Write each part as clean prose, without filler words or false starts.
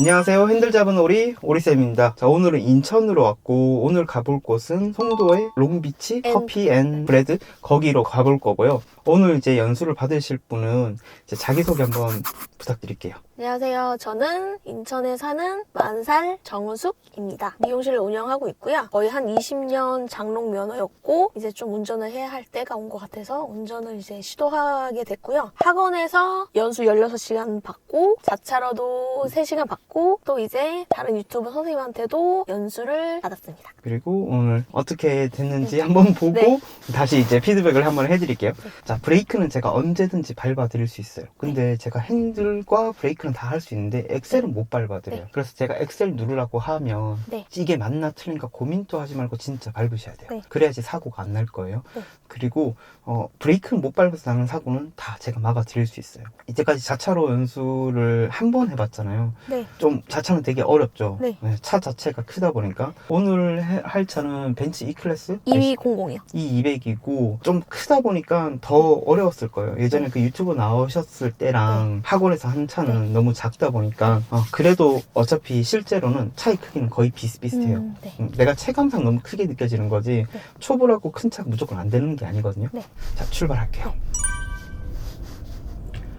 안녕하세요. 핸들 잡은 오리 오리쌤입니다. 자, 오늘은 인천으로 왔고 오늘 가볼 곳은 송도의 롱비치 커피 앤 브레드 거기로 가볼 거고요. 오늘 이제 연수를 받으실 분은 이제 자기소개 한번 부탁드릴게요. 안녕하세요. 저는 인천에 사는 40살 정우숙입니다. 미용실을 운영하고 있고요. 거의 한 20년 장롱 면허였고 이제 좀 운전을 해야 할 때가 온 것 같아서 운전을 이제 시도하게 됐고요. 학원에서 연수 16시간 받고 자차로도 3시간 받고 또 이제 다른 유튜브 선생님한테도 연수를 받았습니다. 그리고 오늘 어떻게 됐는지 한번 보고 네. 다시 이제 피드백을 한번 해드릴게요. 네. 자, 브레이크는 제가 언제든지 밟아드릴 수 있어요. 근데 제가 핸들과 브레이크는 다 할 수 있는데 엑셀은 못 밟아드려요. 네. 그래서 제가 엑셀 누르라고 하면 네. 이게 맞나 틀린가 고민도 하지 말고 진짜 밟으셔야 돼요. 네. 그래야지 사고가 안 날 거예요. 네. 그리고 브레이크는 못 밟아서 나는 사고는 다 제가 막아드릴 수 있어요. 이제까지 자차로 연수를 한 번 해봤잖아요. 네. 좀 자차는 되게 어렵죠. 네. 차 자체가 크다 보니까. 오늘 할 차는 벤츠 E클래스 2200이요. E200이고 좀 크다 보니까 더 어려웠을 거예요. 예전에 그 유튜브 나오셨을 때랑 학원에서 한 차는 너무 작다 보니까 그래도 어차피 실제로는 차의 크기는 거의 비슷비슷해요. 네. 내가 체감상 너무 크게 느껴지는 거지 네. 초보라고 큰 차가 무조건 안 되는 게 아니거든요. 네. 자, 출발할게요.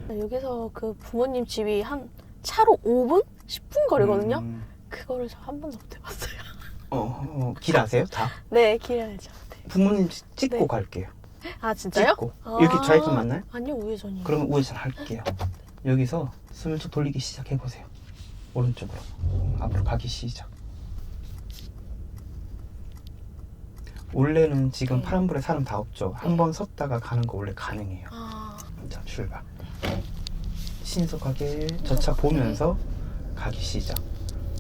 여기서 그 부모님 집이 한 차로 5분? 10분 거리거든요. 그거를 저 한 번도 못 해봤어요. 길 아세요? 다? 네, 길 알죠. 네. 부모님 찍고 네. 갈게요. 아, 진짜요? 찍고. 이렇게 좌회전 맞나요? 아니요, 우회전이요. 그러면 우회전 할게요. 여기서 스물쩍 돌리기 시작해보세요. 오른쪽으로 앞으로 가기 시작. 원래는 지금 네. 파란불에 사람 다 없죠. 네. 한 번 섰다가 가는 거 원래 가능해요. 아, 자, 출발. 신속하게 저 차 보면서 가기 시작.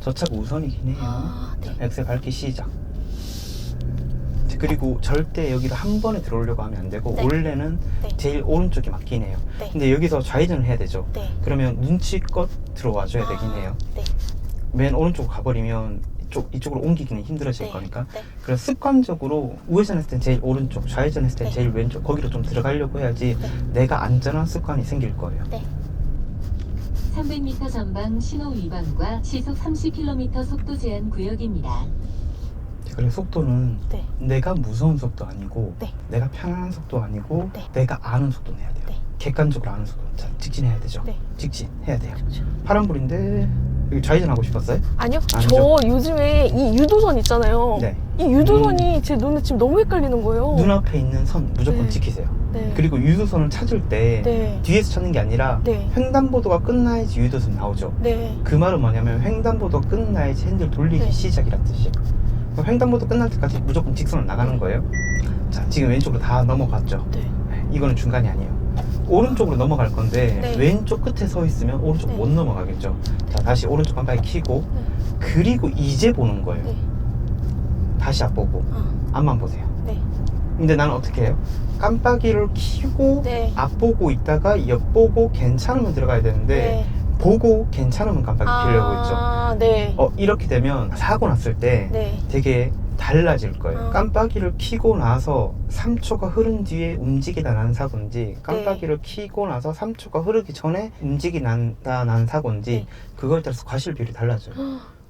저 차가 우선이긴 해요. 아, 네. 엑셀 밟기 시작. 그리고 절대 여기를 한 번에 들어오려고 하면 안 되고 네. 원래는 네. 제일 오른쪽이 맞긴 해요. 네. 근데 여기서 좌회전을 해야 되죠. 네. 그러면 눈치껏 들어와줘야 되긴 해요. 네. 맨 오른쪽으로 가버리면 이쪽으로 옮기기는 힘들어질 네. 거니까. 네. 그래서 습관적으로 우회전했을 땐 제일 오른쪽, 좌회전했을 땐 네. 제일 왼쪽 거기로 좀 들어가려고 해야지 네. 내가 안전한 습관이 생길 거예요. 네. 300m 전방 신호 위반과 시속 30km 속도 제한 구역입니다. 그래서 속도는 네. 내가 무서운 속도 아니고 네. 내가 편안한 속도 아니고 네. 내가 아는 속도 내야 돼요. 네. 객관적으로 아는 속도. 자, 직진해야 되죠. 네. 직진해야 돼요. 그렇죠. 파란불인데 여기 좌회전하고 싶었어요? 아니요, 아니죠. 저 요즘에 이 유도선 있잖아요. 네. 이 유도선이 제 눈에 지금 너무 헷갈리는 거예요. 눈앞에 있는 선 무조건 네. 지키세요. 네. 그리고 유도선을 찾을 때 네. 뒤에서 찾는 게 아니라 네. 횡단보도가 끝나야지 유도선 나오죠. 네. 그 말은 뭐냐면 횡단보도 끝나야지 핸들 돌리기 네. 시작이란 뜻이에요. 그럼 횡단보도 끝날 때까지 무조건 직선으로 나가는 거예요. 자, 지금 왼쪽으로 다 넘어갔죠. 네. 이거는 중간이 아니에요. 오른쪽으로 넘어갈 건데 네. 왼쪽 끝에 서 있으면 오른쪽 네. 못 넘어가겠죠. 자, 다시 오른쪽 깜빡이 켜고 네. 그리고 이제 보는 거예요. 네. 다시 앞보고 앞만 보세요. 네. 근데 나는 어떻게 해요? 깜빡이를 켜고 네. 앞보고 있다가 옆보고 괜찮으면 들어가야 되는데 네. 보고 괜찮으면 깜빡이 켜려고 했죠. 아, 네. 이렇게 되면 사고 났을 때 네. 되게 달라질 거예요. 아. 깜빡이를 켜고 나서 3초가 흐른 뒤에 움직이다 난 사고인지 깜빡이를 켜고 나서 3초가 흐르기 전에 움직이다 난 사고인지 네. 그거에 따라서 과실 비율이 달라져요.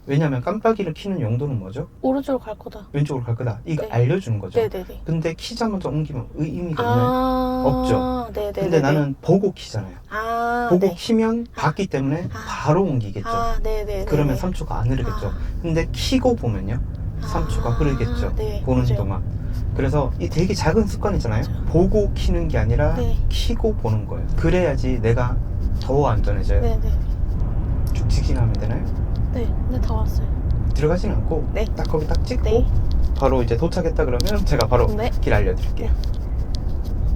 왜냐면 깜빡이를 켜는 용도는 뭐죠? 오른쪽으로 갈 거다. 왼쪽으로 갈 거다. 이거 네. 알려주는 거죠. 네네네. 근데 키자마자 옮기면 의미가 있나요? 아, 없죠. 네네네. 근데 나는 보고 키잖아요. 아, 보고 네. 키면 봤기 때문에 아. 바로 옮기겠죠. 아, 네네네. 그러면 3초가 안 흐르겠죠. 아. 근데 키고 보면요 3초가 흐르겠죠. 네, 보는 맞아요. 동안. 그래서 이 되게 작은 습관이잖아요. 맞아요. 보고 키는 게 아니라 네. 키고 보는 거예요. 그래야지 내가 더 안전해져요. 네네. 쭉 직진하면 되나요? 네, 네, 다 왔어요. 들어가진 않고 네. 딱 거기 딱 찍고 네. 바로 이제 도착했다 그러면 제가 바로 네. 길 알려드릴게요.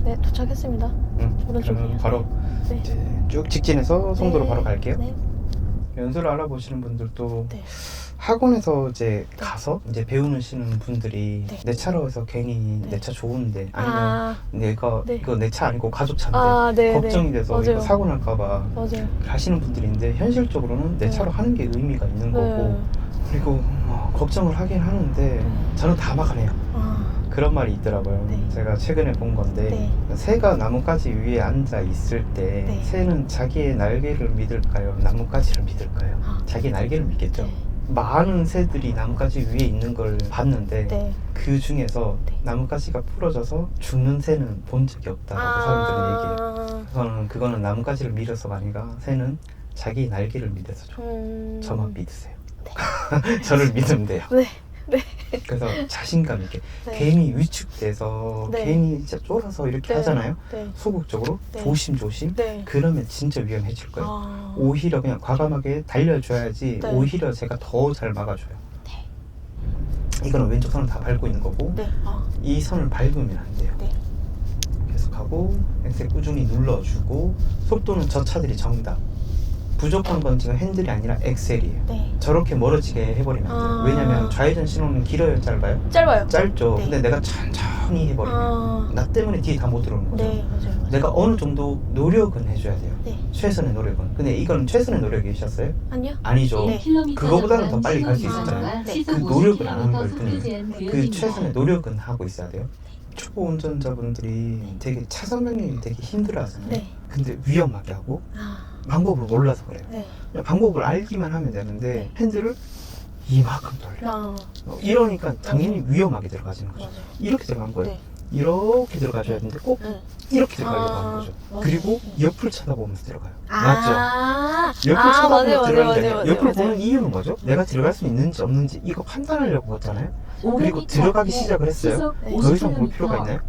네, 도착했습니다. 그러면 오른쪽이요. 바로 네. 이제 쭉 직진해서 송도로 네. 바로 갈게요. 네. 연수를 알아보시는 분들도 네. 학원에서 이제 네. 가서 이제 배우시는 분들이 네. 내 차로 해서 괜히 네. 내 차 좋은데 아니면 아, 내가 네. 이거 내 차 아니고 가족 차인데 아, 네, 걱정이 네. 돼서 맞아요. 이거 사고 날까봐 맞아요. 하시는 분들인데 현실적으로는 내 네. 차로 하는 게 의미가 있는 거고 네. 그리고 걱정을 하긴 하는데 네. 저는 다 막아내요. 아, 그런 말이 있더라고요. 네. 제가 최근에 본 건데 네. 새가 나뭇가지 위에 앉아 있을 때 네. 새는 자기의 날개를 믿을까요? 나뭇가지를 믿을까요? 아. 자기 날개를 믿겠죠. 네. 많은 새들이 나뭇가지 위에 있는 걸 봤는데 네. 그 중에서 네. 나뭇가지가 부러져서 죽는 새는 본 적이 없다고 사람들은 얘기해요. 그거는 나뭇가지를 믿어서가 아니라 새는 자기 날개를 믿어서 저만 믿으세요. 저를 믿으면 돼요. 네. 그래서 자신감 있게 네. 괜히 위축돼서 네. 괜히 진짜 쫄아서 이렇게 네. 하잖아요. 네. 소극적으로 네. 조심조심. 네. 그러면 진짜 위험해질 거예요. 아. 오히려 그냥 과감하게 달려줘야지. 네. 오히려 제가 더 잘 막아줘요. 네. 이거는 왼쪽 선을 다 밟고 있는 거고 네. 아. 이 선을 밟으면 안 돼요. 네. 계속하고 엑셀 꾸준히 눌러주고 속도는 저 차들이 정답. 부족한 건 지금 핸들이 아니라 엑셀이에요. 네. 저렇게 멀어지게 해버리면 안 돼요. 아. 왜냐면 좌회전 신호는 길어요, 짧아요? 짧아요. 짧죠. 네. 근데 내가 천천히 해버리면 아. 나 때문에 뒤에 다 못 들어오는 거죠. 네, 맞아요. 내가 어느 정도 노력은 해줘야 돼요. 네. 최선의 노력은. 근데 이건 최선의 노력이셨어요? 아니요? 아니죠. 네. 그거보다는 더 빨리 갈 수 있었잖아요. 네. 그 노력을 안 하는 걸 뿐이에요. 그 최선의 노력은 하고 있어야 돼요. 초보 운전자분들이 되게 차선 명령이 되게 힘들어하잖아요. 네. 근데 위험하게 하고 아. 방법을 몰라서 그래요. 네. 그냥 방법을 알기만 하면 되는데 네. 핸들을 이만큼 돌려. 아. 이러니까 당연히 위험하게 들어가지는 거죠. 맞아요. 이렇게 들어간 거예요. 네. 이렇게 들어가줘야 되는데 꼭 네. 이렇게 들어가려고 아. 하는 거죠. 맞아요. 그리고 옆을 쳐다보면서 들어가요. 맞죠? 아. 옆을 아, 쳐다보면서 맞아요, 들어가는 게 맞아요, 아니라 옆을 맞아요. 보는 이유는 뭐죠? 내가 들어갈 수 있는지 없는지 이거 판단하려고 했잖아요. 그리고 들어가기 시작을 했어요. 네. 더 이상 볼 필요가 있나요?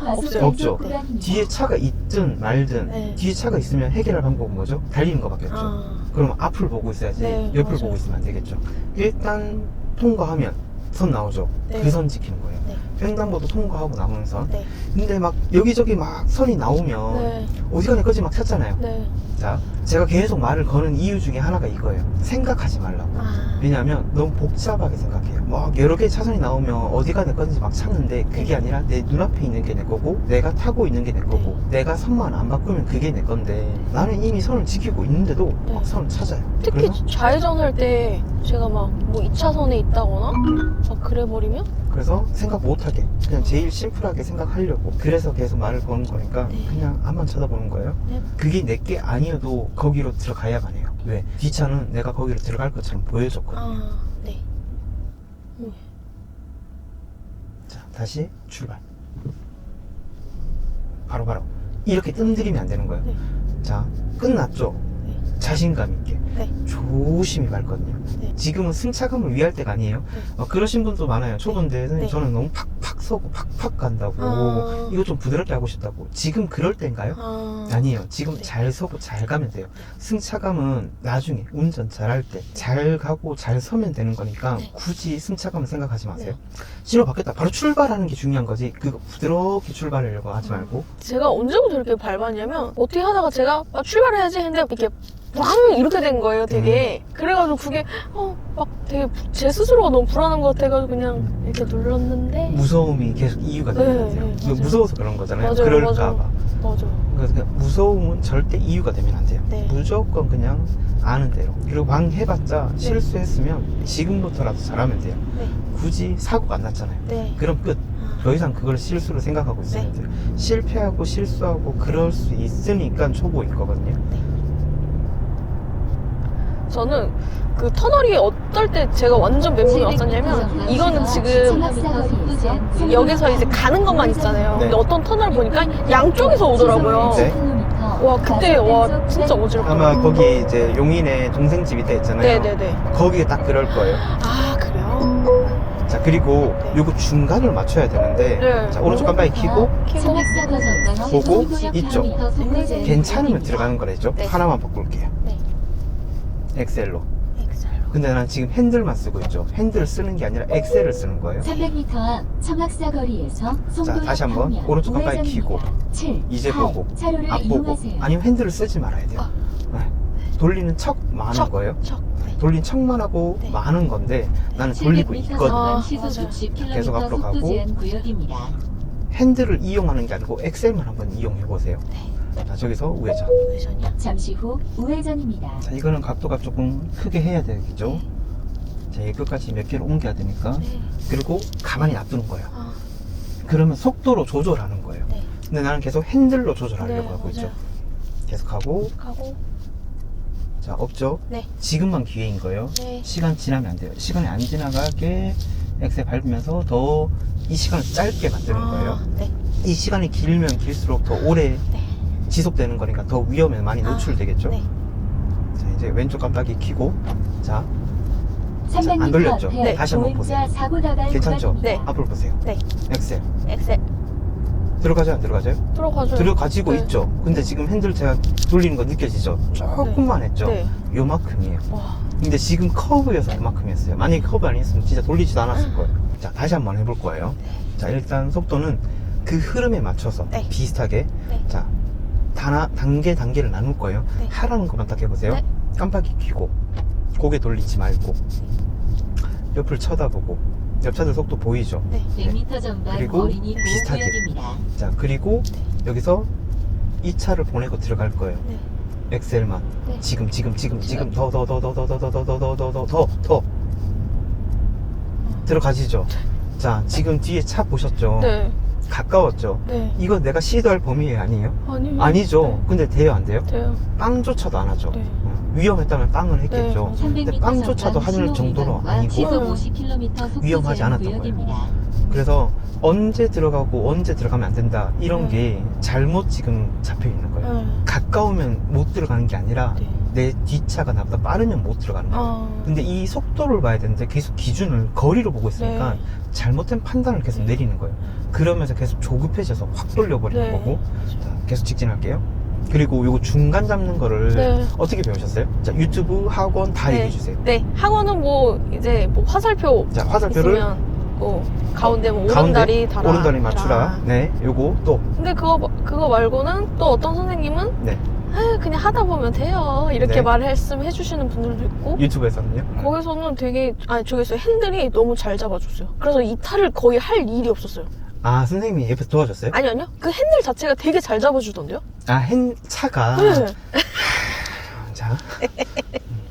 없어요. 없죠. 뒤에 차가 있든 말든 네. 뒤에 차가 있으면 해결할 방법은 뭐죠? 달리는 거밖에 없죠. 아. 그럼 앞을 보고 있어야지 네, 옆을 맞아요. 보고 있으면 안 되겠죠. 일단 통과하면 선 나오죠. 네. 그 선 지키는 거예요. 네. 횡단보도 통과하고 나오는 선. 네. 근데 막 여기저기 막 선이 나오면 네. 어디가냐 거지 막 찾잖아요. 네. 자, 제가 계속 말을 거는 이유 중에 하나가 이거예요. 생각하지 말라고. 아. 왜냐하면 너무 복잡하게 생각해요. 막 여러 개의 차선이 나오면 어디가 내 건지 막 찾는데 그게 아니라 내 눈앞에 있는 게 내 거고 내가 타고 있는 게 내 거고 내가 선만 안 바꾸면 그게 내 건데 나는 이미 선을 지키고 있는데도 네. 막 선을 찾아요. 특히 그래서, 좌회전할 때 제가 막 뭐 2차선에 있다거나 막 그래버리면 그래서 생각 못하게 그냥 제일 심플하게 생각하려고 그래서 계속 말을 거는 거니까 네. 그냥 앞만 쳐다보는 거예요. 네. 그게 내게 아니어도 거기로 들어가야만 해요. 왜? 뒷차는 내가 거기로 들어갈 것처럼 보여줬거든요. 아. 네. 자, 다시 출발. 바로 이렇게 뜸들이면 안 되는 거예요. 네. 자, 끝났죠? 네. 자신감 있게 네. 조심히 밟거든요. 네. 지금은 승차감을 위할 때가 아니에요. 그러신 분도 많아요. 초보인데 선생님 네. 저는 너무 팍팍 서고 팍팍 간다고 아. 이거 좀 부드럽게 하고 싶다고. 지금 그럴 때인가요? 아. 아니에요. 지금 네. 잘 서고 잘 가면 돼요. 승차감은 나중에 운전 잘할 때 잘 가고 잘 서면 되는 거니까 네. 굳이 승차감을 생각하지 마세요. 신호 바뀌었다. 바로 출발하는 게 중요한 거지. 그거 부드럽게 출발하려고 하지 말고. 제가 언제부터 이렇게 밟았냐면 어떻게 하다가 제가 막 출발해야지 했는데 이렇게 왕 이렇게 된 거예요 되게. 그래가지고 그게 막 되게 제 스스로가 너무 불안한 것 같아가지고 그냥 이렇게 눌렀는데 무서움이 계속 이유가 되는 네, 것 같아요. 네, 이거 맞아요. 무서워서 그런 거잖아요. 맞아요, 그럴까봐. 맞아. 그래서 그냥 무서움은 절대 이유가 되면 안 돼요. 네. 무조건 그냥 아는 대로. 그리고 왕 해봤자 네. 실수했으면 지금부터라도 잘하면 돼요. 네. 굳이 사고가 안 났잖아요. 네. 그럼 끝. 아. 더 이상 그걸 실수로 생각하고 있으면 네. 돼요. 실패하고 실수하고 그럴 수 있으니까 초보인 거거든요. 저는 그 터널이 어떨 때 제가 완전 멘붕이 왔었냐면 이거는 지금 여기서 이제 가는 것만 있잖아요. 네. 근데 어떤 터널 보니까 양쪽에서 오더라고요. 네. 와 그때 와 진짜 어지럽다. 아마 거기 이제 용인에 동생 집 밑에 있잖아요. 네네네. 거기에 딱 그럴 거예요. 아 그래요? 자, 그리고 네. 요거 중간을 맞춰야 되는데 네. 자, 오른쪽 깜빡이 켜고 키고 보고 이쪽. 괜찮으면 들어가는 거래죠. 네. 하나만 바꿀게요. 네. 엑셀로. 엑셀로. 근데 난 지금 핸들만 쓰고 있죠. 핸들을 쓰는 게 아니라 엑셀을 쓰는 거예요. 300m 앞 청학사거리에서 자, 다시 한번 오른쪽 깜빡이 켜고 이제 보고 앞 보고 아니면 핸들을 쓰지 말아야 돼요. 네. 돌리는 척 많은 척. 거예요. 척. 네. 돌린 척만 하고 네. 많은 건데 나는 돌리고 있거든요. 아, 시속 맞아요. 60km 계속 앞으로 가고. 속도 제한 구역입니다. 핸들을 이용하는 게 아니고 엑셀만 한번 이용해 보세요. 자, 저기서 우회전. 우회전이요? 잠시 후 우회전입니다. 자, 이거는 각도가 조금 크게 해야 되겠죠. 자, 이 끝까지 몇 개를 옮겨야 되니까. 네. 그리고 가만히 놔두는 거예요. 아, 그러면 속도로 조절하는 거예요. 네. 근데 나는 계속 핸들로 조절하려고 네, 하고 있죠. 맞아요. 계속 하고, 자, 없죠? 네. 지금만 기회인 거예요. 네. 시간 지나면 안 돼요. 시간이 안 지나가게 엑셀 밟으면서 더 이 시간을 짧게 만드는 거예요. 네. 이 시간이 길면 길수록 더 오래 네. 지속되는 거니까 더 위험에 많이 노출되겠죠. 네. 자, 이제 왼쪽 깜빡이 켜고, 자, 300m 안 돌렸죠? 앞에 다시 한번 보행자 보세요. 사고 나갈 괜찮죠? 구간입니다. 네. 앞으로 보세요. 네. 엑셀. 엑셀. 들어가죠, 안 들어가죠? 들어가죠. 들어가지고 네. 있죠. 근데 지금 핸들 제가 돌리는 거 느껴지죠? 조금만 했죠? 네. 요만큼이에요. 와. 근데 지금 커브여서 그만큼이었어요. 만약에 커브 아니었으면 진짜 돌리지도 않았을 거예요. 자, 다시 한번 해볼 거예요. 자, 일단 속도는 그 흐름에 맞춰서 네. 비슷하게. 네. 자, 단계를 나눌 거예요. 네. 하라는 것만 딱 해보세요. 네. 깜빡이 켜고, 고개 돌리지 말고, 옆을 쳐다보고, 옆 차들 속도 보이죠? 네. 100m 전방 그리고 어린이 비슷하게. 보호구역입니다. 자, 그리고 여기서 이 차를 보내고 들어갈 거예요. 네. 엑셀만. 네. 지금 더 들어가시죠. 자, 지금 뒤에 차 보셨죠? 네. 가까웠죠? 네. 이거 내가 시도할 범위 아니에요? 아니요. 아니죠. 근데 돼요, 안 돼요? 돼요. 빵조차도 안 하죠. 네. 위험했다면 빵을 했겠죠. 네, 근데 300m 빵조차도 전방 하늘 정도로 신호 아니고 시속 50km 속도 위험하지 제한 않았던 구역입니다. 그래서 언제 들어가고 언제 들어가면 안 된다 이런 게 잘못 지금 잡혀 있는 거예요. 네. 가까우면 못 들어가는 게 아니라 네. 내 뒷차가 나보다 빠르면 못 들어가는 거예요. 아. 근데 이 속도를 봐야 되는데 계속 기준을 거리로 보고 있으니까 네. 잘못된 판단을 계속 네. 내리는 거예요. 그러면서 계속 조급해져서 확 돌려버리는 네. 거고. 자, 계속 직진할게요. 그리고 요거 중간 잡는 거를 네. 어떻게 배우셨어요? 자, 유튜브, 학원 다 네. 얘기해 주세요. 네. 학원은 뭐 이제 뭐 화살표 자, 화살표를 있으면 뭐 가운데 뭐 가운데 오른다리 달아. 오른다리 맞추라. 네, 요거 또 근데 그거 말고는 또 어떤 선생님은 네. 아, 그냥 하다 보면 돼요. 이렇게 네. 말했으면 해주시는 분들도 있고. 유튜브에서는요. 거기서는 되게 저기서 핸들이 너무 잘 잡아줬어요. 그래서 이탈을 거의 할 일이 없었어요. 아, 선생님이 옆에서 도와줬어요? 아니요. 그 핸들 자체가 되게 잘 잡아주던데요? 아, 차가. 네. 자.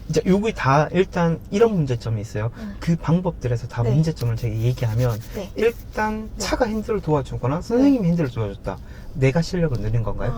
이제 요게 다 일단 이런 문제점이 있어요. 그 방법들에서 다 네. 문제점을 제가 얘기하면 네. 일단 네. 차가 핸들을 도와주거나 선생님이 핸들을 도와줬다. 내가 실력을 늘린 건가요?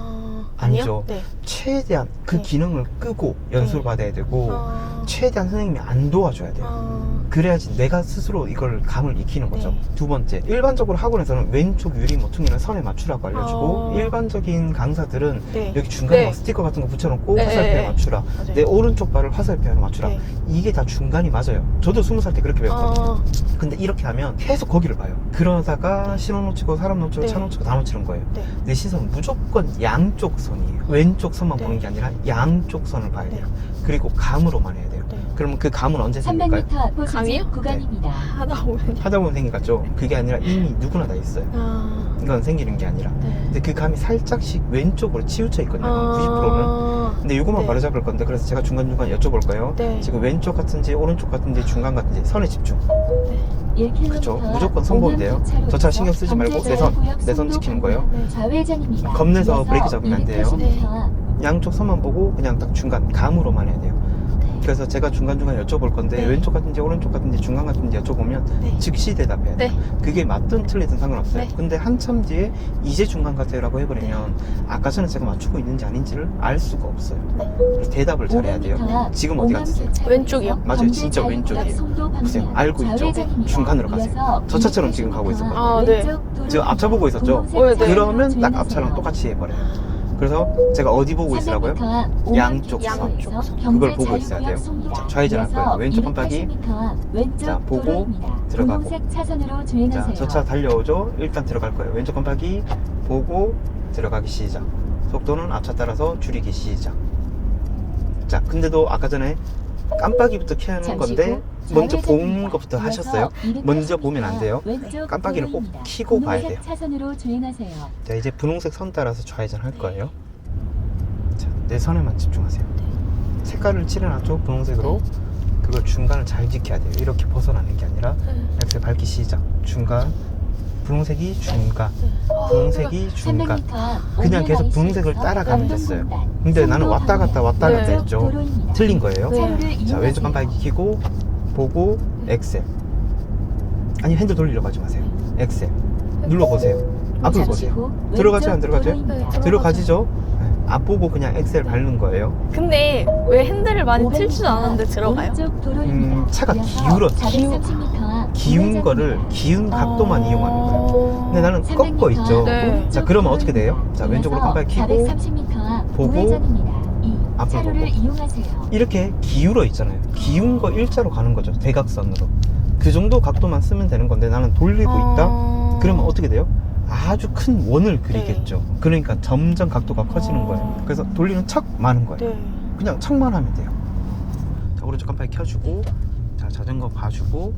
아니요. 아니죠. 네. 최대한 그 네. 기능을 끄고 연수를 네. 받아야 되고 아. 최대한 선생님이 안 도와줘야 돼요. 아. 그래야지 내가 스스로 이걸 감을 익히는 거죠. 네. 두 번째, 일반적으로 학원에서는 왼쪽 유리 모퉁이는 선에 맞추라고 알려주고 아. 일반적인 강사들은 네. 여기 중간에 네. 막 스티커 같은 거 붙여놓고 네. 화살표에 맞추라. 맞아요. 내 오른쪽 발을 화살표에 맞추라. 네. 이게 다 중간이 맞아요. 저도 20살 때 그렇게 배웠거든요. 아. 근데 이렇게 하면 계속 거기를 봐요. 그러다가 신호 놓치고 사람 놓치고 네. 차 놓치고 다 놓치는 거예요. 네. 내 시선은 무조건 양쪽 선이에요. 왼쪽 선만 네. 보는 게 아니라 양쪽 선을 봐야 네. 돼요. 그리고 감으로만 해야 돼요. 네. 그러면 그 감은 언제 생길까요? 300m 앞 감이요? 보수지 구간입니다. 하다 보면. 하다 보면 생기겠죠. 그게 아니라 이미 누구나 다 있어요. 아. 이건 생기는 게 아니라. 네. 근데 그 감이 살짝씩 왼쪽으로 치우쳐 있거든요. 90%는. 근데 이것만 네. 바로잡을 건데 그래서 제가 중간중간 여쭤볼 거예요. 네. 지금 왼쪽 같은지 오른쪽 같은지 중간 같은지 선에 집중. 1km 그쵸. 무조건 선보인대요. 저 차 신경 쓰지 말고 내 선 지키는 거예요. 좌회전입니다. 겁내서 브레이크 잡으면 안 돼요. 200m 앞 양쪽 선만 보고 그냥 딱 중간 감으로만 해야 돼요. 그래서 제가 중간중간 여쭤볼 건데 네. 왼쪽 같은지 오른쪽 같은지 중간 같은지 여쭤보면 네. 즉시 대답해야 돼요. 네. 그게 맞든 틀리든 상관없어요. 네. 근데 한참 뒤에 이제 중간 같아요 라고 해버리면 아까 전에 제가 맞추고 있는지 아닌지를 알 수가 없어요. 네. 그래서 대답을 잘해야 500m 돼요. 앞 지금 어디 갔어요? 왼쪽이요? 맞아요. 진짜 왼쪽이에요. 보세요. 알고 있죠? 중간으로 가세요. 저 차처럼 지금 가고 있었거든요. 아, 네. 지금 앞차 보고 있었죠? 네, 네. 그러면 딱 앞차랑 똑같이 해버려요. 그래서 제가 어디 보고 있으라고요? 양쪽 선. 그걸 보고 있어야 돼요. 자, 좌회전할 거예요. 왼쪽 깜빡이. 자, 보고 들어가고. 자, 저 차 달려오죠? 일단 들어갈 거예요. 왼쪽 깜빡이 보고 들어가기 시작. 속도는 앞차 따라서 줄이기 시작. 자, 근데도 아까 전에 깜빡이부터 켜야 하는 건데 먼저 본 것부터 하셨어요? 먼저 보면 안 돼요. 깜빡이를 꼭 켜고 봐야 돼요. 차선으로 주행하세요. 자, 이제 분홍색 선 따라서 좌회전 할 거예요. 자, 내 선에만 집중하세요. 색깔을 칠해놨죠? 분홍색으로. 그걸 중간을 잘 지켜야 돼요. 이렇게 벗어나는 게 아니라 엑셀 밟기 시작. 중간. 분홍색이 중간. 분홍색이 중간. 그냥 계속 분홍색을 따라가면 됐어요. 근데 나는 왔다 갔다 네. 했죠. 틀린 거예요. 네. 자, 왼쪽 깜빡이 켜고 보고 엑셀. 아니, 핸들 돌리려고 하지 마세요. 엑셀. 눌러보세요. 앞을 잠시 보세요. 후 들어가죠, 안 왼쪽 들어가죠? 도로입니다. 들어가지죠? 앞 보고 그냥 엑셀 밟는 거예요. 근데 왜 핸들을 많이 500m 틀지도 않았는데 들어가요? 오른쪽 도로입니다. 차가 이어서 기울었죠. 430m 앞 기운 우회전입니다. 거를 기운 각도만 이용하는 거예요. 근데 나는 300m 꺾어 있죠. 네. 오른쪽 자, 그러면 어떻게 돼요? 도로입니다. 자, 왼쪽으로 이어서 깜빡이 켜고 430m 앞 보고 우회전입니다. 이 앞을 차로를 보고. 이용하세요. 이렇게 기울어 있잖아요. 기운 거 일자로 가는 거죠. 대각선으로. 그 정도 각도만 쓰면 되는 건데 나는 돌리고 있다? 그러면 어떻게 돼요? 아주 큰 원을 그리겠죠. 그러니까 점점 각도가 커지는 거예요. 그래서 돌리는 척 많은 거예요. 네. 그냥 척만 하면 돼요. 자, 오른쪽 깜빡이 켜주고, 자, 자전거 봐주고,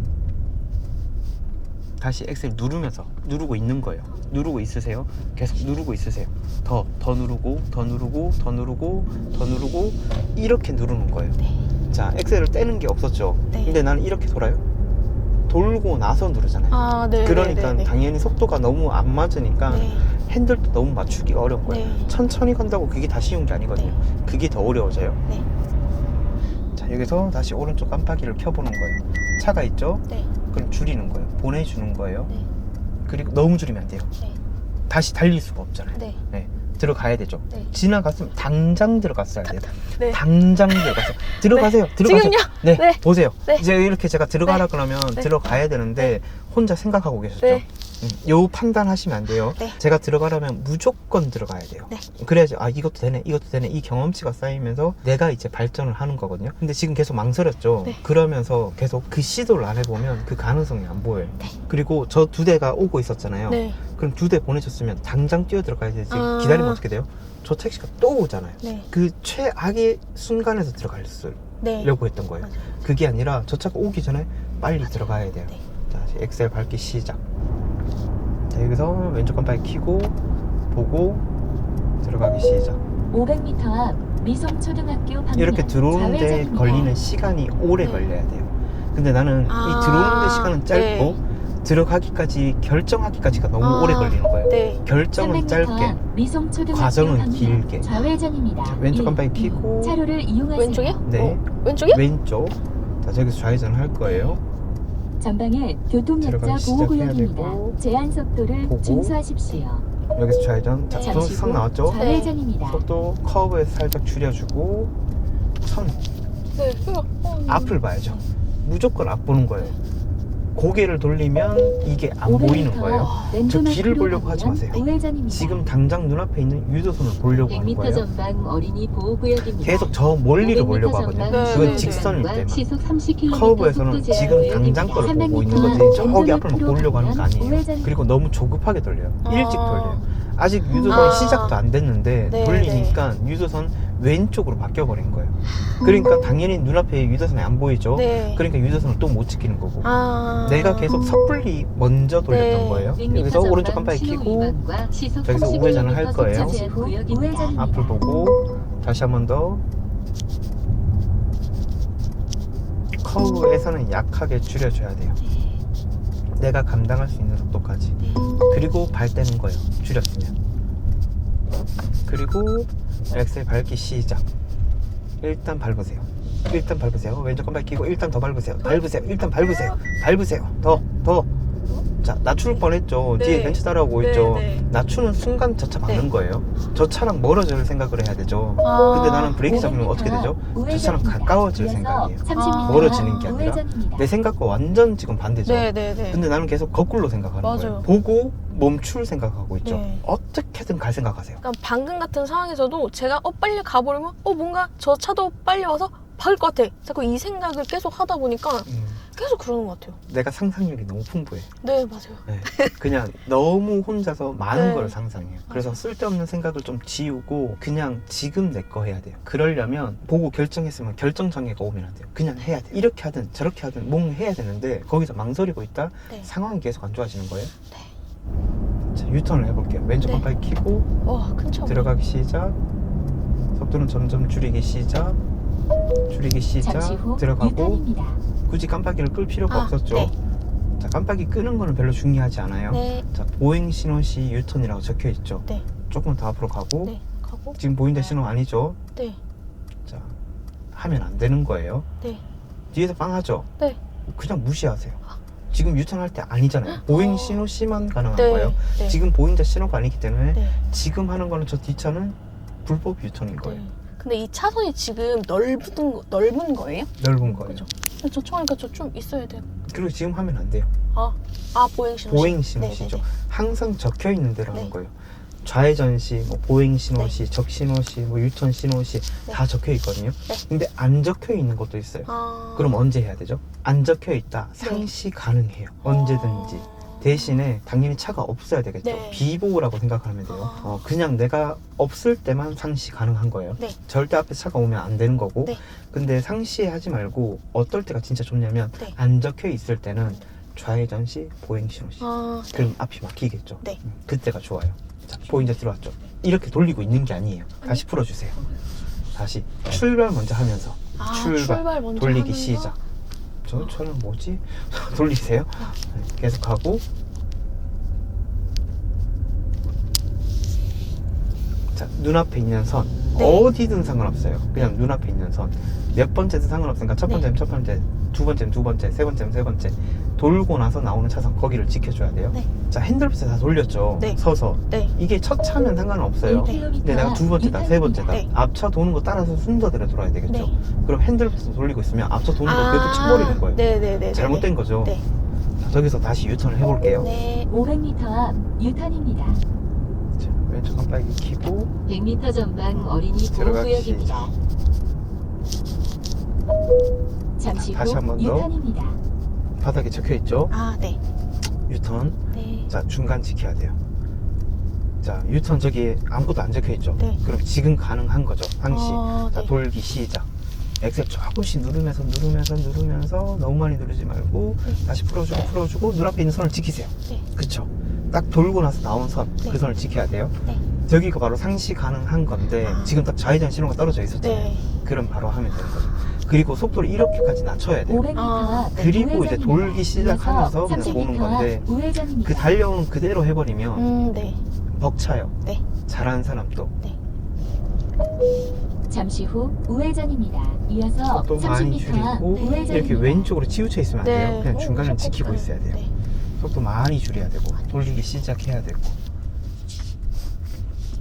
다시 엑셀 누르면서 누르고 있는 거예요. 누르고 있으세요. 계속 누르고 있으세요. 더 누르고, 더 누르고, 더 누르고, 더 누르고, 이렇게 누르는 거예요. 자, 엑셀을 떼는 게 없었죠. 네. 근데 나는 이렇게 돌아요. 돌고 나서 누르잖아요. 아, 네. 그러니까 네, 네, 당연히 속도가 너무 안 맞으니까 네. 핸들도 너무 맞추기가 어려운 거예요. 네. 천천히 간다고 그게 다 쉬운 게 아니거든요. 그게 더 어려워져요. 네. 자, 여기서 다시 오른쪽 깜빡이를 켜보는 거예요. 차가 있죠? 네. 그럼 줄이는 거예요. 보내주는 거예요. 네. 그리고 너무 줄이면 안 돼요. 네. 다시 달릴 수가 없잖아요. 네. 네. 들어가야 되죠. 네. 지나갔으면 당장 들어갔어야 돼요. 네. 당장 들어가세요. 들어가세요. 들어가세요. 지금요? 네. 네. 보세요. 네. 이제 이렇게 제가 들어가라 네. 그러면 네. 들어가야 되는데 혼자 생각하고 계셨죠? 네. 요 판단하시면 안 돼요. 네. 제가 들어가려면 무조건 들어가야 돼요. 네. 그래야지 아 이것도 되네 이것도 되네 이 경험치가 쌓이면서 내가 이제 발전을 하는 거거든요. 근데 지금 계속 망설였죠. 네. 그러면서 계속 그 시도를 안 해보면 그 가능성이 안 보여요. 네. 그리고 저 2대가 오고 있었잖아요. 네. 그럼 2대 보내줬으면 당장 뛰어 들어가야 되지. 아. 기다리면 어떻게 돼요? 저 택시가 또 오잖아요. 네. 그 최악의 순간에서 들어가려고 네. 했던 거예요. 맞아요. 그게 아니라 저 차가 오기 전에 빨리 들어가야 돼요. 네. 자, 이제 엑셀 밟기 시작. 자, 여기서 왼쪽 깜빡이 켜고 보고 들어가기 시작. 500m 앞 미성초등학교 방면 이렇게 들어오는데 좌회전입니다. 걸리는 시간이 오래 네. 걸려야 돼요. 근데 나는 아. 이 들어오는데 시간은 짧고 네. 들어가기까지 결정하기까지가 너무 아. 오래 걸리는 거예요. 네. 결정은 300m 짧게, 앞 미성초등학교 과정은 방면 길게. 좌회전입니다. 자, 왼쪽 일, 깜빡이 이. 켜고. 차로를 이용하세요. 왼쪽이요? 네. 왼쪽이요? 왼쪽. 자, 저기서 좌회전을 할 거예요. 전방에 교통약자 들어가기 시작해야 보호구역입니다. 되고. 제한 속도를 보고. 준수하십시오. 여기서 좌회전. 자, 네. 속도 잠시 싹 후 나왔죠? 좌회전입니다. 속도 커브에서 살짝 줄여주고 선 네. 이거. 앞을 봐야죠. 무조건 앞 보는 거예요. 고개를 돌리면 이게 안 500m 보이는 거예요. 저 길을 랜드마크로 보려고 하지 가면 마세요. 우회전입니다. 지금 당장 눈앞에 있는 유도선을 보려고 하는 100m 거예요. 전방 어린이 보호구역입니다. 계속 저 멀리를 500m 보려고 하거든요. 전방 네, 그건 네, 직선일 구간과 때만. 시속 30km 커브에서는 속도 제한 지금 구역입니다. 당장 거를 보고 300m 있는 거지 저기 왼쪽 앞을 막 보려고 하는 거 아니에요. 우회전. 그리고 너무 조급하게 돌려요. 일찍 돌려요. 아직 유도선이 아. 시작도 안 됐는데 네, 돌리니까 유도선 왼쪽으로 바뀌어버린 거예요. 그러니까 당연히 눈앞에 유도선이 안 보이죠. 네. 그러니까 유도선을 또 못 지키는 거고. 아. 내가 계속 섣불리 먼저 돌렸던 네. 거예요. 100m 여기서 전방 오른쪽 깜빡이 신호 켜고 위반과 시속 저기서 30km 우회전을 할 거예요. 속도 제한 구역입니다. 우회전입니다. 앞을 보고 다시 한 번 더 커브에서는 약하게 줄여줘야 돼요. 내가 감당할 수 있는 속도까지. 네. 그리고 발 떼는 거예요. 줄였으면. 그리고 엑셀 밟기 시작. 일단 밟으세요. 일단 밟으세요. 왼쪽 깜빡이 켜고 일단 더 밟으세요. 밟으세요. 일단 밟으세요. 밟으세요. 더. 자, 낮출 뻔했죠. 네. 뒤에 벤츠 따라오고 네, 있죠. 네. 낮추는 순간 저 차 막는 네. 거예요. 저 차랑 멀어질 생각을 해야 되죠. 아. 근데 나는 브레이크 잡으면 어떻게 되죠? 저 차랑 가까워질 생각이에요. 30m 멀어지는 게 아니라 우회전입니다. 내 생각과 완전 지금 반대죠. 네네네. 근데 나는 계속 거꾸로 생각하는 맞아요. 거예요. 보고 멈출 생각하고 있죠. 네. 어떻게든 갈 생각하세요. 그러니까 방금 같은 상황에서도 제가 빨리 가버리면 뭔가 저 차도 빨리 와서 박을 것 같아. 자꾸 이 생각을 계속 하다 보니까 계속 그러는 것 같아요. 내가 상상력이 너무 풍부해. 네, 맞아요. 네. 그냥 너무 혼자서 많은 네. 걸 상상해요. 그래서 쓸데없는 생각을 좀 지우고 그냥 지금 내 거 해야 돼요. 그러려면 보고 결정했으면 결정장애가 오면 안 돼요. 그냥 해야 돼요. 이렇게 하든 저렇게 하든 뭔 해야 되는데 거기서 망설이고 있다? 네. 상황이 계속 안 좋아지는 거예요. 네. 자, 유턴을 해볼게요. 왼쪽 네. 깜빡이 켜고 큰 차. 들어가기 시작. 속도는 점점 줄이기 시작. 줄이기 시작. 잠시 후 들어가고 유턴입니다. 굳이 깜빡이를 끌 필요가 없었죠. 네. 자, 깜빡이 끄는 거는 별로 중요하지 않아요. 네. 자, 보행 신호 시 유턴이라고 적혀 있죠. 네. 조금 더 앞으로 가고 네. 가고. 지금 보인다 신호 아니죠? 네. 자, 하면 안 되는 거예요. 네. 뒤에서 빵 하죠? 네. 그냥 무시하세요. 지금 유턴할 때 아니잖아요. 보행 신호 C만 가능한 네. 거예요. 네. 지금 보행자 신호가 아니기 때문에 네. 지금 하는 거는 저 뒷차는 불법 유턴인 거예요. 네. 근데 이 차선이 지금 넓은 거예요? 넓은 거예요. 그죠. 저 총이니까 저 좀 있어야 돼요. 그리고 지금 하면 안 돼요. 보행 신호. 보행 신호 C죠. 항상 적혀 있는 대로 하는 네. 거예요. 좌회전 시, 뭐 보행 신호 네. 시, 적신호 시, 뭐 유턴 신호 시 다 적혀 있거든요. 네. 근데 안 적혀 있는 것도 있어요. 그럼 언제 해야 되죠? 안 적혀 있다. 상시 가능해요. 언제든지. 대신에 당연히 차가 없어야 되겠죠. 네. 비보호라고 생각하면 돼요. 그냥 내가 없을 때만 상시 가능한 거예요. 네. 절대 앞에 차가 오면 안 되는 거고. 네. 근데 상시하지 말고 어떨 때가 진짜 좋냐면 네. 안 적혀 있을 때는 좌회전 시, 보행 신호 시. 네. 그럼 앞이 막히겠죠. 네. 그때가 좋아요. 자, 보행자 들어왔죠. 이렇게 돌리고 있는 게 아니에요. 다시 풀어주세요. 다시 출발 먼저 하면서 출발, 먼저 돌리기 하면서? 시작. 저는 뭐지? 돌리세요. 네, 계속 하고. 자, 눈앞에 있는 선 네. 어디든 상관없어요. 그냥 눈앞에 있는 선 몇 번째든 상관없으니까 첫 번째면 첫 번째, 두 번째면 두 번째, 세 번째면 세 번째 돌고 나서 나오는 차선 거기를 지켜줘야 돼요. 네. 자, 핸들부터 다 돌렸죠. 네. 서서 네. 이게 첫 차는 상관없어요. 네. 근데 내가 두 번째다, 세 번째다. 네. 앞차 도는 거 따라서 순서대로 돌아야 되겠죠. 네. 그럼 핸들부터 돌리고 있으면 앞차 도는 거 그래도 쳐버리는 거예요. 네네네. 잘못된 거죠. 네. 자, 저기서 다시 유턴을 해볼게요. 네. 500m 앞 유턴입니다. 자, 왼쪽 깜빡이 켜고 100m 전방 어린이 들어가기 보호구역입니다. 잠시 다시 후 한번 더. 유턴입니다. 바닥에 적혀있죠. 네. 유턴. 네. 자, 중간 지켜야 돼요. 자, 유턴 저기 아무것도 안 적혀있죠. 네. 그럼 지금 가능한 거죠. 상시. 자, 네. 돌기 시작. 엑셀 조금씩 누르면서 너무 많이 누르지 말고 네. 다시 풀어주고 눈앞에 있는 선을 지키세요. 네. 그쵸? 딱 돌고 나서 나온 선, 네. 그 선을 지켜야 돼요. 네. 저기가 바로 상시 가능한 건데 지금 딱 좌회전 신호가 떨어져 있었잖아요. 네. 그럼 바로 하면 되는 거죠. 그리고 속도를 이렇게까지 낮춰야 돼요. 500m 앞 그리고 이제 우회전입니다. 돌기 시작하면서 그냥 30m 보는 앞 건데 우회전입니다. 그 달려오는 그대로 해버리면 네. 벅차요. 네. 잘하는 사람도. 잠시 후 우회전입니다. 이어서 속도 많이 30m 앞 줄이고 우회전입니다. 이렇게 왼쪽으로 치우쳐 있으면 안 돼요. 네. 그냥 중간을 지키고 조금, 있어야 돼요. 네. 속도 많이 줄여야 되고 돌리기 시작해야 되고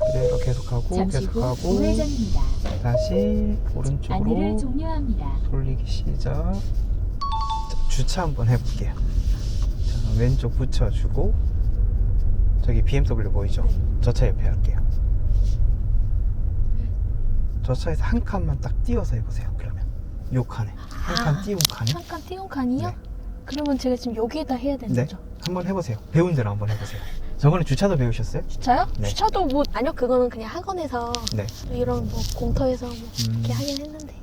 그대로 계속하고 잠시 후 계속하고 우회전입니다. 다시 안내를 오른쪽으로 종료합니다. 돌리기 시작. 자, 주차 한번 해볼게요. 자, 왼쪽 붙여주고 저기 BMW 보이죠? 저 차 옆에 할게요. 저 차에서 한 칸만 딱 띄워서 해보세요. 그러면 요 칸에 한 칸 띄운 칸에 잠깐 띄운 칸이요? 네. 그러면 제가 지금 여기에다 해야 되는 네. 거죠? 한번 해보세요. 배운 대로 한번 해보세요. 저번에 주차도 배우셨어요? 주차요? 네. 주차도 뭐 아니요, 그거는 그냥 학원에서 네. 이런 뭐 공터에서 뭐 이렇게 하긴 했는데.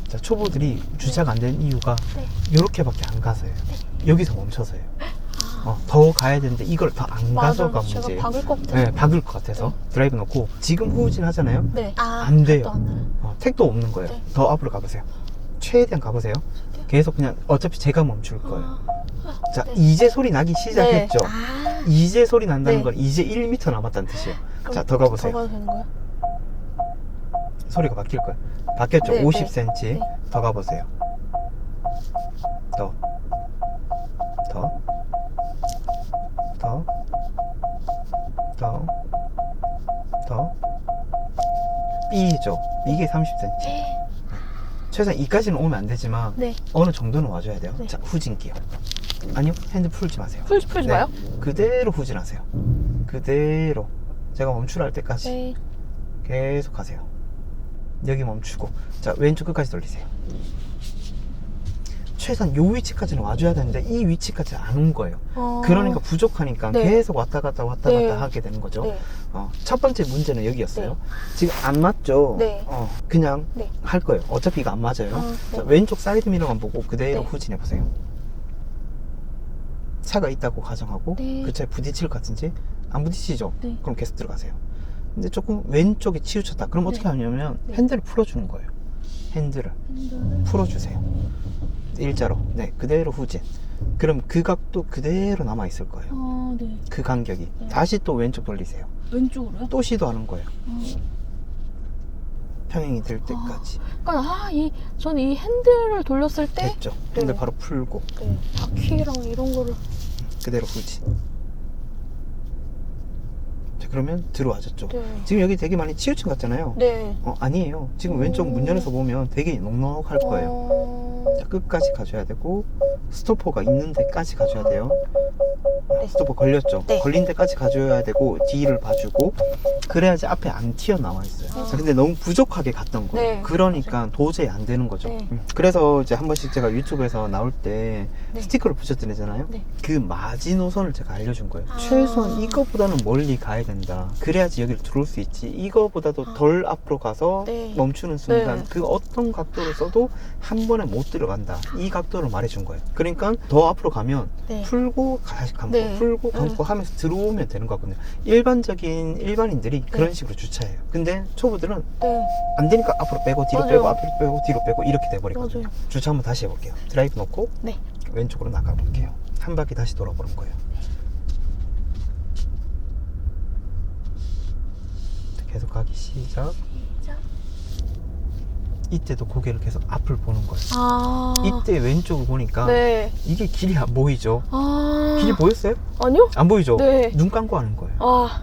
자, 초보들이 주차가 안 되는 이유가 네. 이렇게밖에 안 가서요. 여기서 멈춰서요. 더 가야 되는데 이걸 더 안 가서가 제가 문제예요. 박을 것 같아서. 네, 박을 것 같아서 드라이브 놓고 지금 후진 하잖아요. 네. 안 돼요. 또 안 나요. 택도 없는 거예요. 네. 더 앞으로 가보세요. 최대한 가보세요. 계속 그냥 어차피 제가 멈출 거예요. 자, 네. 이제 소리 나기 시작했죠. 네. 이제 소리 난다는 네. 건 이제 1m 남았다는 뜻이에요. 그럼 자, 더 가보세요. 더 가도 되는 거예요? 소리가 바뀔 거예요. 바뀌었죠? 네, 50cm. 네. 더 가보세요. 더. B죠. 이게 30cm. 최소한 2까지는 오면 안 되지만 네. 어느 정도는 와줘야 돼요. 네. 자, 후진기요. 아니요, 핸들 풀지 마세요. 풀지 네. 마요? 그대로 후진하세요. 그대로 제가 멈추라 할 때까지 네. 계속 하세요. 여기 멈추고 자, 왼쪽 끝까지 돌리세요. 최소한 요 위치까지는 와줘야 되는데 이 위치까지 안 온 거예요. 그러니까 부족하니까 네. 계속 왔다 갔다 네. 하게 되는 거죠. 네. 첫 번째 문제는 여기였어요. 지금 안 맞죠? 네. 그냥 네. 할 거예요. 어차피 이거 안 맞아요. 네. 자, 왼쪽 사이드 미러만 보고 그대로 네. 후진해 보세요. 차가 있다고 가정하고 네. 그 차에 부딪힐 것 같은지 안 부딪히죠? 네. 그럼 계속 들어가세요. 근데 조금 왼쪽에 치우쳤다. 그럼 어떻게 하냐면 네. 핸들을 풀어주는 거예요. 핸들을 풀어주세요. 일자로. 네, 그대로 후진. 그럼 그 각도 그대로 남아 있을 거예요. 네. 그 간격이. 네. 다시 또 왼쪽 돌리세요. 왼쪽으로요? 또 시도하는 거예요. 평행이 될 때까지. 그러니까 전 이 핸들을 돌렸을 때 됐죠. 핸들 네. 바로 풀고 네, 바퀴랑 이런 거를 그대로 후진. 자, 그러면 들어와졌죠. 네. 지금 여기 되게 많이 치우친 것 같잖아요. 네. 아니에요. 지금 왼쪽 문 열어서 보면 되게 넉넉할 거예요. 자, 끝까지 가줘야 되고 스토퍼가 있는 데까지 가줘야 돼요. 네. 스토퍼 걸렸죠. 네. 걸린 데까지 가줘야 되고 뒤를 봐주고 그래야지 앞에 안 튀어나와 있어요. 아. 자, 근데 너무 부족하게 갔던 거예요. 네. 그러니까 도저히 안 되는 거죠. 네. 그래서 이제 한 번씩 제가 유튜브에서 나올 때 네. 스티커를 붙여드리잖아요. 네. 그 마지노선을 제가 알려준 거예요. 아. 최소한 이거보다는 멀리 가야 된다. 그래야지 여기를 들어올 수 있지. 이거보다도 덜 앞으로 가서 네. 멈추는 순간 네. 그 어떤 각도로 써도 한 번에 못 들어간다. 이 각도를 말해준 거예요. 그러니까 더 앞으로 가면 네. 풀고 다시 감고 네. 풀고 감고 하면서 들어오면 되는 거거든요. 일반인들이 네. 그런 식으로 주차해요. 근데 초보들은 네. 안 되니까 앞으로 빼고 뒤로 맞아요. 빼고 앞으로 빼고 뒤로 빼고 이렇게 돼버리거든요. 맞아요. 주차 한번 다시 해볼게요. 드라이브 놓고 네. 왼쪽으로 나가볼게요. 한 바퀴 다시 돌아보는 거예요. 계속 가기 시작. 시작. 이때도 고개를 계속 앞을 보는 거예요. 아. 이때 왼쪽을 보니까 네. 이게 길이 안 보이죠? 아. 길이 보였어요? 아니요? 안 보이죠? 네. 눈 감고 하는 거예요. 아.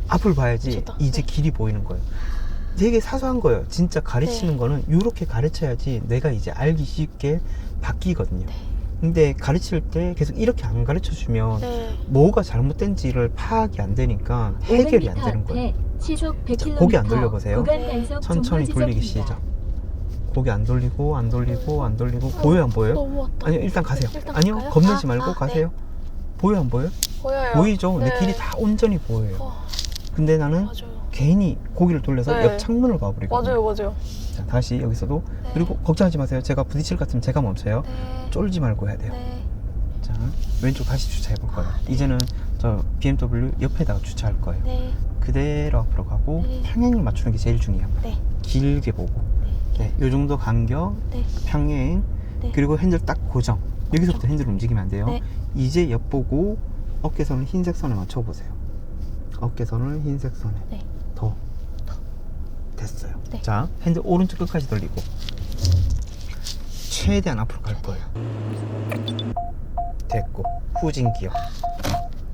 앞을 봐야지 좋다. 이제 네. 길이 보이는 거예요. 되게 사소한 거예요. 진짜 가르치는 네. 거는 이렇게 가르쳐야지 내가 이제 알기 쉽게 바뀌거든요. 네. 근데 가르칠 때 계속 이렇게 안 가르쳐 주면 네. 뭐가 잘못된지를 파악이 안 되니까 해결이 안 되는 거예요. 시속 100km. 고개 안 돌려보세요. 구간 단속 천천히 종료 돌리기 지점입니다. 시작. 고개 안 돌리고 안 돌리고 안 돌리고 보여요 안 보여요? 너무 왔다. 아니요 일단 가세요. 일단 아니요 갈까요? 겁내지 아, 말고 아, 가세요. 보여 안 보여요? 보여요. 보이죠? 네. 내 길이 다 온전히 보여요. 어, 근데 나는 맞아요. 괜히 고개를 돌려서 네. 옆 창문을 봐버리거든요. 맞아요. 자, 다시 여기서도 네. 그리고 걱정하지 마세요. 제가 부딪힐 것 같으면 제가 멈춰요. 네. 쫄지 말고 해야 돼요. 네. 자, 왼쪽 다시 주차해 볼 거예요. 네. 이제는 저 BMW 옆에다가 주차할 거예요. 네. 그대로 앞으로 가고 네. 평행을 맞추는 게 제일 중요해요. 네. 길게 보고. 네, 요 정도 간격, 네. 평행, 네. 그리고 핸들 딱 고정. 여기서부터 핸들 움직이면 안 돼요. 네. 이제 옆보고 어깨선을 흰색 선에 맞춰보세요. 어깨선을 흰색 선에. 네. 더. 됐어요. 네. 자, 핸들 오른쪽 끝까지 돌리고 최대한 앞으로 갈 거예요. 됐고 후진 기어.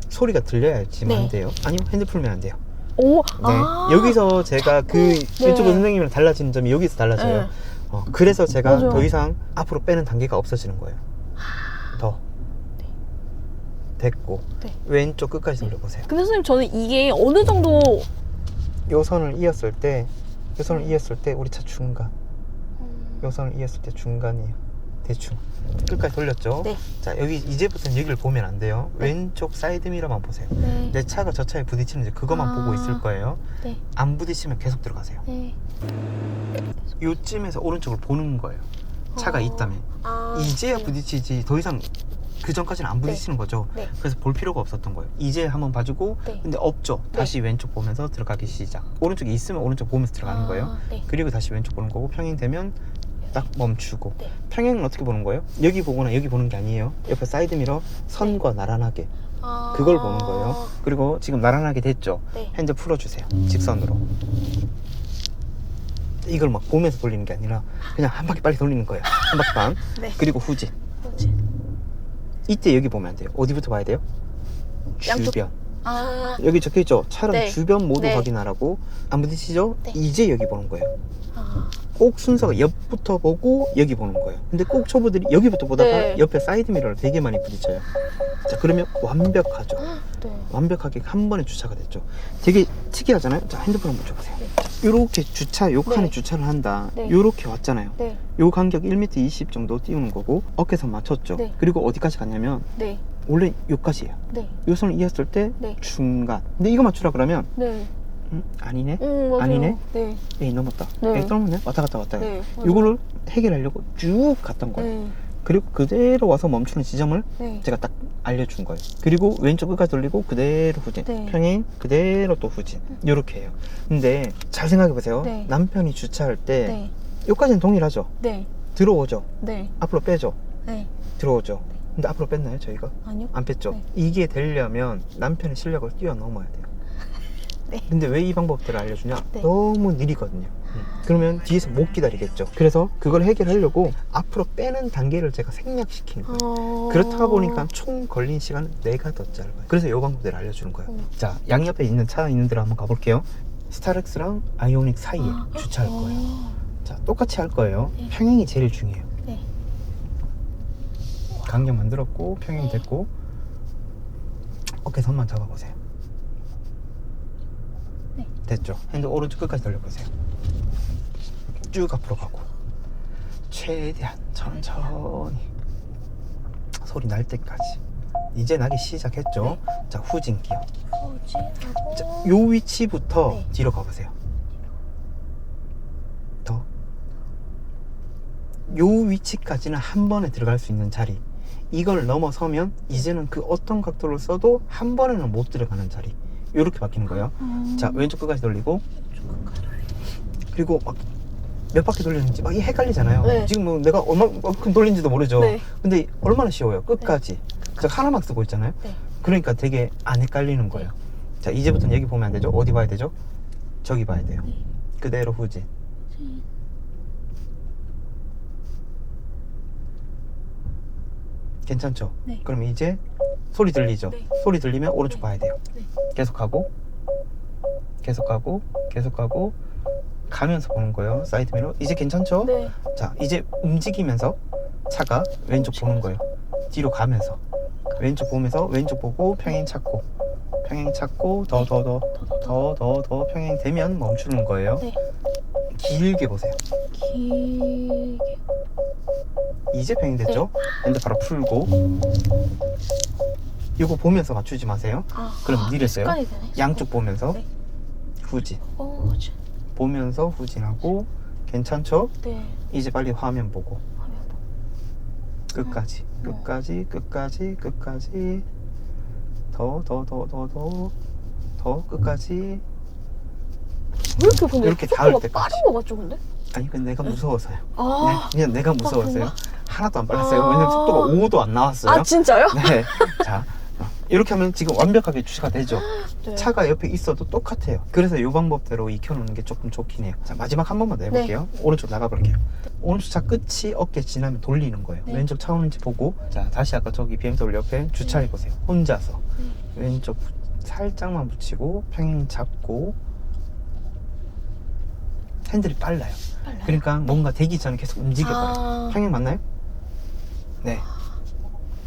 소리가 들려야지만 네. 돼요. 아니요, 핸들 풀면 안 돼요. 오. 네. 아. 여기서 제가 그 네. 유튜브 선생님이랑 달라지는 점이 여기서 달라져요. 네. 그래서 제가 맞아요. 더 이상 앞으로 빼는 단계가 없어지는 거예요. 더. 됐고 네. 왼쪽 끝까지 돌려보세요. 근데 선생님 저는 이게 어느 정도 요 선을 이었을 때, 요 선을 이었을 때 우리 차 중간. 요 선을 이었을 때 중간이에요. 대충 끝까지 돌렸죠. 네. 자, 여기 이제부터는 여기를 보면 안 돼요. 네. 왼쪽 사이드 미러만 보세요. 네. 내 차가 저 차에 부딪히는지 그것만 아. 보고 있을 거예요. 네. 안 부딪히면 계속 들어가세요. 네. 요쯤에서 오른쪽을 보는 거예요. 차가 어. 있다면. 아. 이제야 네. 부딪히지 더 이상 그 전까지는 안 부딪히는 거죠. 네. 그래서 볼 필요가 없었던 거예요. 이제 한번 봐주고 네. 근데 없죠. 네. 다시 왼쪽 보면서 들어가기 시작. 오른쪽에 있으면 오른쪽 보면서 들어가는 거예요. 네. 그리고 다시 왼쪽 보는 거고 평행되면 딱 멈추고. 네. 평행은 어떻게 보는 거예요? 여기 보거나 여기 보는 게 아니에요. 옆에 사이드 미러 선과 나란하게 아. 그걸 보는 거예요. 그리고 지금 나란하게 됐죠. 네. 핸들 풀어주세요. 직선으로. 이걸 막 보면서 돌리는 게 아니라 그냥 한 바퀴 빨리 돌리는 거예요. 한 바퀴 반. 네. 그리고 후진. 뭐지? 이때 여기 보면 안 돼요. 어디부터 봐야 돼요? 양쪽. 주변. 아. 여기 적혀있죠? 차량 네. 주변 모두 네. 확인하라고. 안 부딪히죠? 네. 이제 여기 보는 거예요. 아. 꼭 순서가 옆부터 보고 여기 보는 거예요. 근데 꼭 초보들이 여기부터 보다가 네. 옆에 사이드 미러를 되게 많이 부딪혀요. 자, 그러면 완벽하죠. 네. 완벽하게 한 번에 주차가 됐죠. 되게 특이하잖아요. 자, 핸드폰 한번 줘보세요. 네. 이렇게 주차, 요 칸에 네. 주차를 한다. 네. 요렇게 왔잖아요. 네. 요 간격 1m 20 정도 띄우는 거고 어깨선 맞췄죠. 네. 그리고 어디까지 갔냐면 네. 원래 요까지예요. 네. 요 선을 이었을 때 네. 중간. 근데 이거 맞추라 그러면 네. 아니네. 맞아요. 아니네? 네. 에이 넘었다. 네. 에이 넘었네. 왔다 갔다 왔다. 네. 맞아요. 요거를 해결하려고 쭉 갔던 거예요. 네. 그리고 그대로 와서 멈추는 지점을 네. 제가 딱 알려준 거예요. 그리고 왼쪽 끝까지 돌리고 그대로 후진. 네. 평행 그대로 또 후진. 요렇게 해요. 근데 잘 생각해 보세요. 네. 남편이 주차할 때 네. 요까지는 동일하죠. 네. 들어오죠. 네. 앞으로 빼죠. 네. 들어오죠. 근데 앞으로 뺐나요 저희가? 아니요. 안 뺐죠. 네. 이게 되려면 남편의 실력을 뛰어넘어야 돼요. 네. 근데 왜 이 방법들을 알려주냐? 네. 너무 느리거든요. 그러면 뒤에서 못 기다리겠죠. 그래서 그걸 해결하려고 앞으로 빼는 단계를 제가 생략시키는 거예요. 그렇다 보니까 총 걸린 시간은 내가 더 짧아요. 그래서 이 방법대로 알려주는 거예요. 자, 양옆에 있는 차 있는 데로 한번 가볼게요. 스타렉스랑 아이오닉 사이에 주차할 거예요. 자, 똑같이 할 거예요. 네. 평행이 제일 중요해요. 네. 간격 만들었고 평행 됐고 어깨선만 잡아보세요. 네. 됐죠? 핸들 오른쪽 끝까지 돌려보세요. 쭉 앞으로 가고 최대한 천천히 소리 날 때까지. 이제 나기 시작했죠? 자, 후진 기어. 후진하고. 자, 요 위치부터 네. 뒤로 가보세요. 더. 요 위치까지는 한 번에 들어갈 수 있는 자리. 이걸 넘어서면 이제는 그 어떤 각도를 써도 한 번에는 못 들어가는 자리. 요렇게 바뀌는 거예요. 자, 왼쪽 끝까지 돌리고 그리고 막 몇 바퀴 돌렸는지 막 헷갈리잖아요. 네. 지금 뭐 내가 얼마큼 돌린지도 모르죠. 네. 근데 얼마나 쉬워요. 끝까지. 저 하나만 쓰고 있잖아요. 네. 그러니까 되게 안 헷갈리는 거예요. 자, 이제부터는 여기 보면 안 되죠. 어디 봐야 되죠? 저기 봐야 돼요. 네. 그대로 후진. 괜찮죠? 네. 그럼 이제 소리 들리죠? 네. 소리 들리면 오른쪽 네. 봐야 돼요. 네. 계속 가고 계속 가고 계속 가고 가면서 보는 거예요. 사이드 미러. 이제 괜찮죠? 네. 자, 이제 움직이면서 차가 왼쪽 보는 거예요. 뒤로 가면서 왼쪽 보면서 왼쪽 보고 평행 찾고 평행 찾고 더 평행 되면 멈추는 거예요. 네. 길게 보세요. 길게. 이제 평행 됐죠? 근데 바로 풀고 이거 보면서 맞추지 마세요. 그럼 느렸어요. 습관이 되네. 양쪽 보면서 네. 후진 후진. 보면서 후진하고 괜찮죠? 네. 이제 빨리 화면 보고 화면 보고. 끝까지 끝까지 끝까지 끝까지 더 끝까지. 왜 이렇게 근데 이렇게 닿을 속도가 때까지. 빠른 거 같죠 근데? 아니 근데 내가 무서워서요. 아. 네, 그냥 내가 무서워서요. 그런가? 하나도 안 빨랐어요. 왜냐면 속도가 5도 안 나왔어요. 아 진짜요? 네. 자, 이렇게 하면 지금 완벽하게 주시가 되죠. 네. 차가 옆에 있어도 똑같아요. 그래서 이 방법대로 익혀놓는 게 조금 좋긴 해요. 자, 마지막 한 번만 더 해볼게요. 오른쪽 나가볼게요. 오른쪽 차 끝이 어깨 지나면 돌리는 거예요. 네. 왼쪽 차 오는지 보고 자, 다시 아까 저기 BMW 옆에 주차해보세요. 혼자서 왼쪽 살짝만 붙이고 평행 잡고 핸들이 빨라요. 빨라요? 그러니까 뭔가 되기 전에 계속 움직여버려요. 아. 평행 맞나요? 네.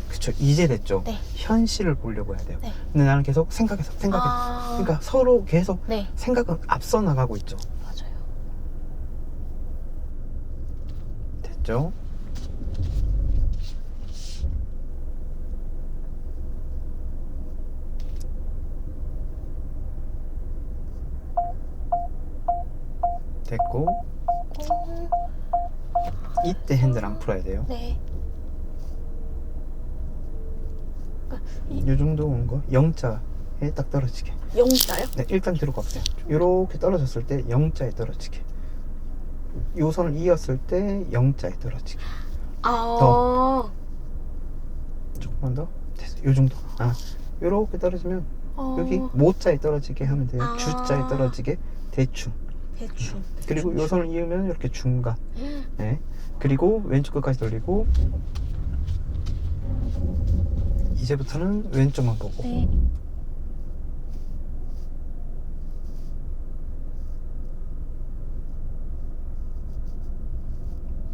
그쵸. 이제 됐죠. 네. 현실을 보려고 해야 돼요. 네. 근데 나는 계속 생각해서 아. 그러니까 서로 계속 네. 생각은 앞서 나가고 있죠. 맞아요. 됐죠? 됐고 이때 핸들 안 풀어야 돼요. 네. 이 정도 온 거 0자에 딱 떨어지게. 영자요? 네, 일단 들어가 보세요. 이렇게 떨어졌을 때 0자에 떨어지게. 요 선을 이었을 때 0자에 떨어지게. 아. 조금만 더. 됐어. 요 정도. 아, 요렇게 떨어지면 여기 모자에 떨어지게 하면 돼요. 아. 주자에 떨어지게 대충. 대충. 그리고 요 선을 이으면 이렇게 중간. 네. 그리고 왼쪽 끝까지 돌리고 이제부터는 왼쪽만 보고. 네.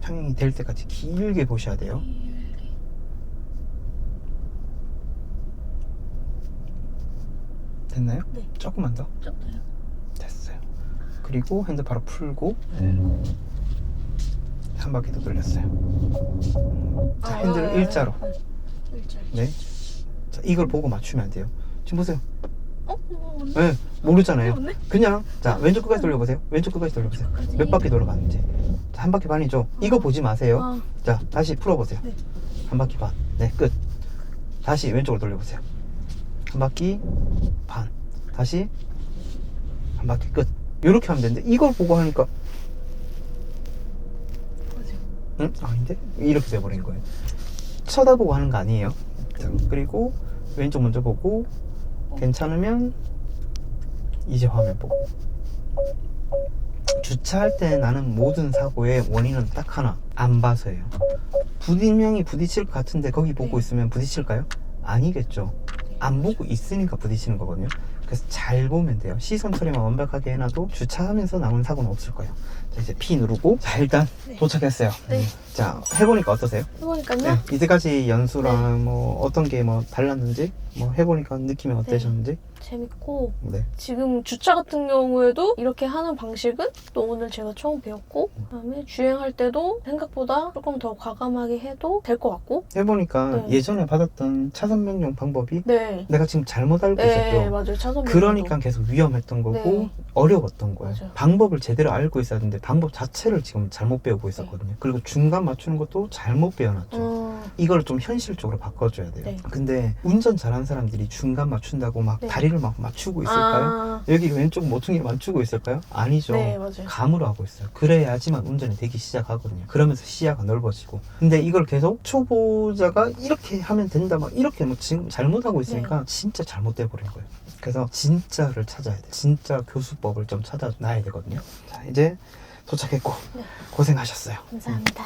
평행이 될 때까지 길게 보셔야 돼요. 됐나요? 네. 조금만 더. 좋나요? 됐어요. 그리고 핸들 바로 풀고 한 바퀴 더 돌렸어요. 자, 핸들을 일자로. 일자로. 네. 자, 이걸 보고 맞추면 안 돼요. 지금 보세요. 맞네. 네, 모르잖아요. 맞네. 그냥 자, 왼쪽 끝까지 돌려보세요. 왼쪽 끝까지 돌려보세요. 끝까지. 몇 바퀴 돌아가는지. 자, 한 바퀴 반이죠. 이거 보지 마세요. 아. 자, 다시 풀어보세요. 네. 한 바퀴 반. 네, 끝. 다시 왼쪽으로 돌려보세요. 한 바퀴 반. 다시 한 바퀴 끝. 이렇게 하면 되는데 이걸 보고 하니까 맞아요. 응? 아닌데? 이렇게 돼버린 거예요. 쳐다보고 하는 거 아니에요. 자, 그리고 왼쪽 먼저 보고 괜찮으면 이제 화면 보고 주차할 때 나는 모든 사고의 원인은 딱 하나. 안 봐서예요. 분명히 부딪힐 것 같은데 거기 보고 네. 있으면 부딪힐까요? 아니겠죠. 안 보고 있으니까 부딪히는 거거든요. 그래서 잘 보면 돼요. 시선 처리만 완벽하게 해놔도 주차하면서 나오는 사고는 없을 거예요. 자, 이제 P 누르고. 자, 일단 네. 도착했어요. 네. 자, 해보니까 어떠세요? 해보니까요. 네, 이때까지 연수랑 뭐 어떤 게 뭐 달랐는지, 뭐 해보니까 느낌이 어떠셨는지. 재밌고 네. 지금 주차 같은 경우에도 이렇게 하는 방식은 또 오늘 제가 처음 배웠고 그다음에 주행할 때도 생각보다 조금 더 과감하게 해도 될 것 같고 해보니까 네. 예전에 받았던 차선 변경 방법이 네. 내가 지금 잘못 알고 네, 있었죠. 맞아요. 차선 그러니까 변경도. 계속 위험했던 거고 네. 어려웠던 거예요. 맞아요. 방법을 제대로 알고 있어야 되는데 방법 자체를 지금 잘못 배우고 있었거든요. 그리고 중간 맞추는 것도 잘못 배워놨죠. 이걸 좀 현실적으로 바꿔줘야 돼요. 네. 근데 운전 잘하는 사람들이 중간 맞춘다고 막 네. 다리를 막 맞추고 있을까요? 아, 여기 왼쪽 모퉁이 맞추고 있을까요? 아니죠. 네, 맞아요. 감으로 하고 있어요. 그래야지만 운전이 되기 시작하거든요. 그러면서 시야가 넓어지고. 근데 이걸 계속 초보자가 이렇게 하면 된다, 막 이렇게 뭐 지금 잘못하고 있으니까 네. 진짜 잘못돼 버린 거예요. 그래서 진짜를 찾아야 돼요. 진짜 교수법을 좀 찾아놔야 되거든요. 자, 이제 도착했고 네. 고생하셨어요. 감사합니다.